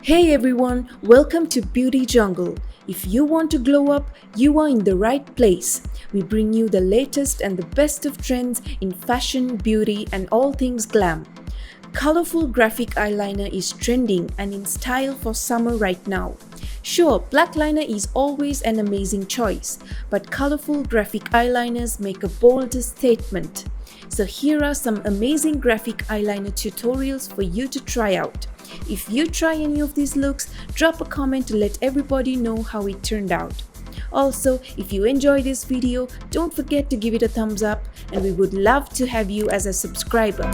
Hey everyone, welcome to Beauty Jungle. If you want to glow up, you are in the right place. We bring you the latest and the best of trends in fashion, beauty, and all things glam. Colorful graphic eyeliner is trending and in style for summer right now. Sure, black liner is always an amazing choice, but colorful graphic eyeliners make a bold statement. So here are some amazing graphic eyeliner tutorials for you to try out. If you try any of these looks, drop a comment to let everybody know how it turned out. Also, if you enjoy this video, don't forget to give it a thumbs up, and we would love to have you as a subscriber.